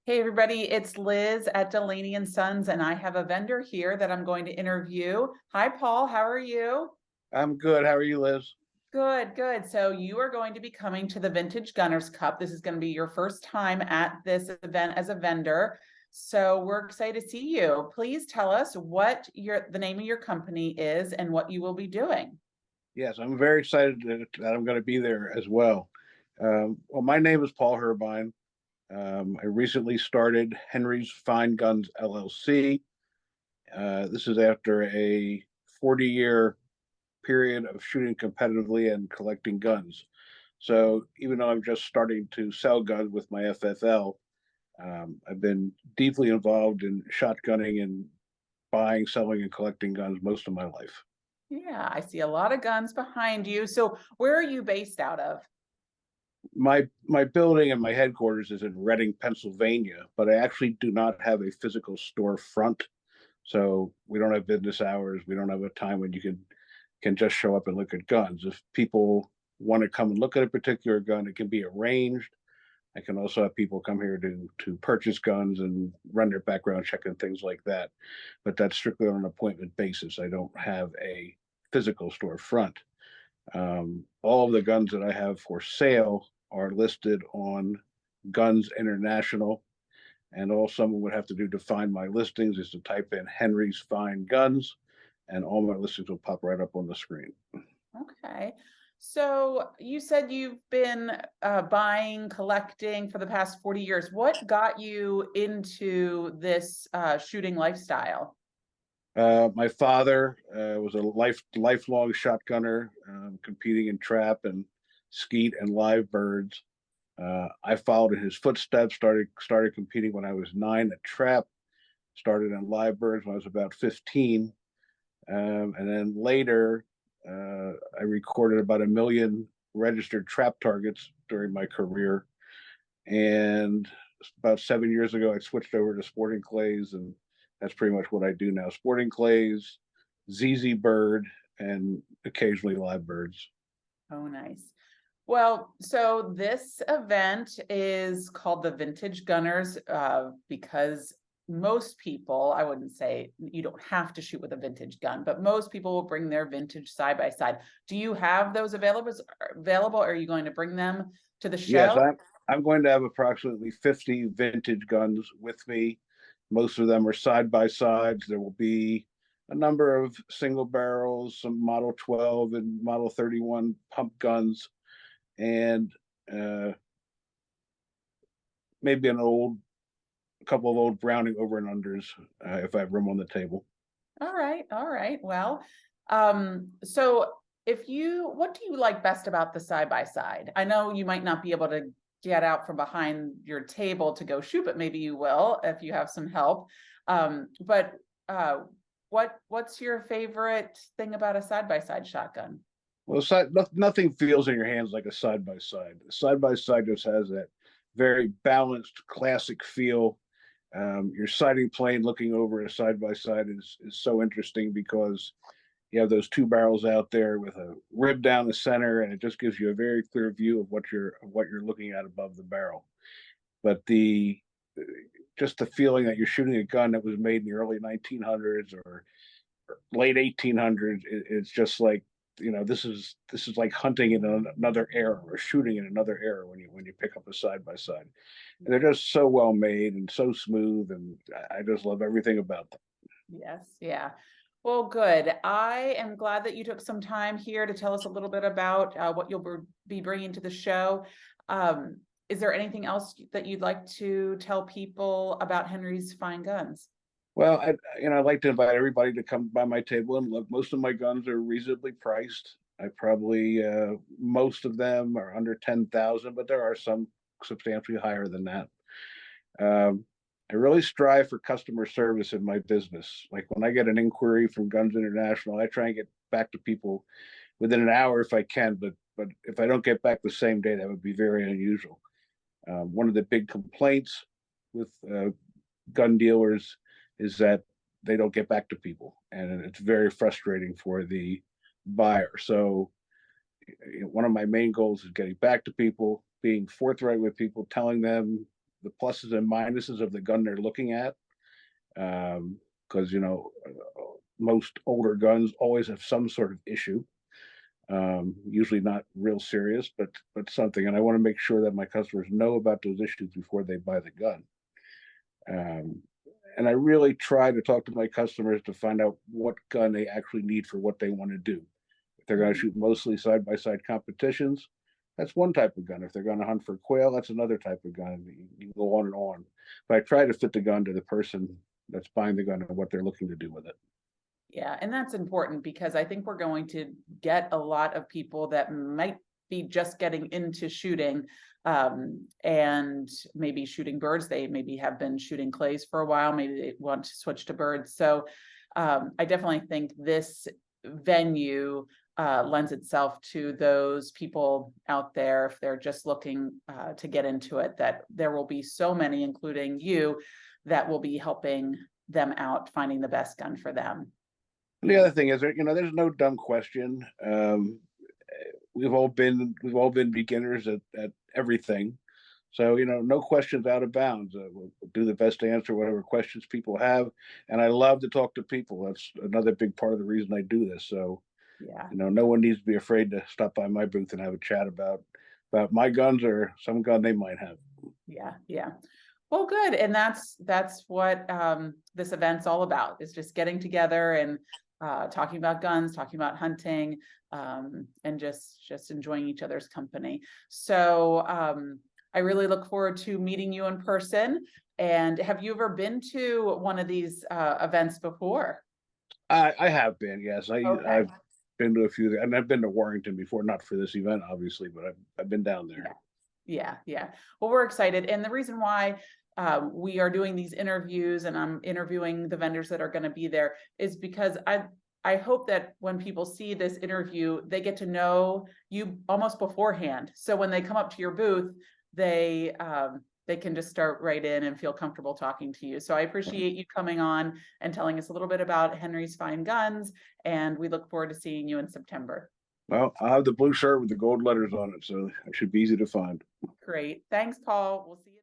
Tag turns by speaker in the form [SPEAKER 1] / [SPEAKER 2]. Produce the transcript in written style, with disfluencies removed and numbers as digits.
[SPEAKER 1] Hey everybody, it's Liz at Delaney and Sons, and I have a vendor here that I'm going to interview. Hi, Paul. How are you?
[SPEAKER 2] I'm good. How are you, Liz?
[SPEAKER 1] Good, good. So you are going to be coming to the Vintage Gunners Cup. This is going to be your first time at this event as a vendor. So we're excited to see you. Please tell us what the name of your company is and what you will be doing.
[SPEAKER 2] Yes, I'm very excited that I'm going to be there as well. Well, my name is Paul Herbine. I recently started Henry's Fine Guns LLC. This is after a 40-year period of shooting competitively and collecting guns. So even though I'm just starting to sell guns with my FFL, I've been deeply involved in shotgunning and buying, selling, and collecting guns most of my life.
[SPEAKER 1] Yeah, I see a lot of guns behind you. So where are you based out of?
[SPEAKER 2] My building and my headquarters is in Reading, Pennsylvania, but I actually do not have a physical storefront. So we don't have business hours. We don't have a time when you can just show up and look at guns. If people want to come and look at a particular gun, it can be arranged. I can also have people come here to purchase guns and run their background check and things like that. But that's strictly on an appointment basis. I don't have a physical storefront. All of the guns that I have for sale are listed on Guns International. And all someone would have to do to find my listings is to type in Henry's Fine Guns, and all my listings will pop right up on the screen.
[SPEAKER 1] Okay. So you said you've been buying, collecting for the past 40 years. What got you into this shooting lifestyle?
[SPEAKER 2] My father was a lifelong shotgunner, competing in trap and skeet and live birds. I followed in his footsteps. Started competing when I was 9 at trap. Started in live birds when I was about 15, and then later I recorded about 1 million registered trap targets during my career. And about 7 years ago, I switched over to sporting clays, and that's pretty much what I do now: sporting clays, ZZ Bird, and occasionally live birds.
[SPEAKER 1] Oh, nice. Well, so this event is called the Vintage Gunners because most people, I wouldn't say you don't have to shoot with a vintage gun, but most people will bring their vintage side by side. Do you have those available? Are you going to bring them to the
[SPEAKER 2] Yes,
[SPEAKER 1] show?
[SPEAKER 2] I'm going to have approximately 50 vintage guns with me. Most of them are side by sides. There will be a number of single barrels, some Model 12 and Model 31 pump guns, and uh, maybe a couple of old Browning over and unders if I have room on the table.
[SPEAKER 1] All right, all right. Well, so what do you like best about the side by side? I know you might not be able to get out from behind your table to go shoot, but maybe you will if you have some help. But what's your favorite thing about a side by side shotgun?
[SPEAKER 2] Well, nothing feels in your hands like a side by side. Side by side just has that very balanced, classic feel. Your sighting plane looking over a side by side is so interesting because you have those two barrels out there with a rib down the center, and it just gives you a very clear view of what you're looking at above the barrel. But the just the feeling that you're shooting a gun that was made in the early 1900s or late 1800s, it's just like, this is like hunting in another era or shooting in another era when you pick up a side by side. And they're just so well made and so smooth, and I just love everything about them.
[SPEAKER 1] Yes, yeah. Well, good. I am glad that you took some time here to tell us a little bit about what you'll be bringing to the show. Is there anything else that you'd like to tell people about Henry's Fine Guns?
[SPEAKER 2] Well, I'd like to invite everybody to come by my table and look. Most of my guns are reasonably priced. I probably most of them are under 10,000, but there are some substantially higher than that. Um, I really strive for customer service in my business. Like when I get an inquiry from Guns International, I try and get back to people within an hour if I can. But if I don't get back the same day, that would be very unusual. One of the big complaints with gun dealers is that they don't get back to people, and it's very frustrating for the buyer. So one of my main goals is getting back to people, being forthright with people, telling them the pluses and minuses of the gun they're looking at. Because most older guns always have some sort of issue. Usually not real serious, but something. And I want to make sure that my customers know about those issues before they buy the gun. Um, and I really try to talk to my customers to find out what gun they actually need for what they want to do. If they're going to shoot mostly side by side competitions, that's one type of gun. If they're going to hunt for quail, that's another type of gun. You go on and on. But I try to fit the gun to the person that's buying the gun and what they're looking to do with it.
[SPEAKER 1] Yeah, and that's important because I think we're going to get a lot of people that might be just getting into shooting and maybe shooting birds. They maybe have been shooting clays for a while. Maybe they want to switch to birds. So I definitely think this venue lends itself to those people out there if they're just looking to get into it, that there will be so many, including you, that will be helping them out finding the best gun for them.
[SPEAKER 2] And the other thing is, there's no dumb question. We've all been beginners at everything, so no questions out of bounds. We'll do the best to answer whatever questions people have, and I love to talk to people. That's another big part of the reason I do this. So
[SPEAKER 1] Yeah.
[SPEAKER 2] no one needs to be afraid to stop by my booth and have a chat about my guns or some gun they might have.
[SPEAKER 1] Yeah. Well, good. And that's what this event's all about, is just getting together and talking about guns, talking about hunting, and just enjoying each other's company. So I really look forward to meeting you in person. And have you ever been to one of these events before?
[SPEAKER 2] I have been, yes.
[SPEAKER 1] Okay.
[SPEAKER 2] I've been to a few, and I've been to Warrington before, not for this event, obviously, but I've been down there.
[SPEAKER 1] Yeah. Well, we're excited. And the reason why we are doing these interviews and I'm interviewing the vendors that are going to be there is because I hope that when people see this interview, they get to know you almost beforehand. So when they come up to your booth, they can just start right in and feel comfortable talking to you. So I appreciate you coming on and telling us a little bit about Henry's Fine Guns, and we look forward to seeing you in September.
[SPEAKER 2] Well, I have the blue shirt with the gold letters on it, so it should be easy to find.
[SPEAKER 1] Great. Thanks, Paul. We'll see you.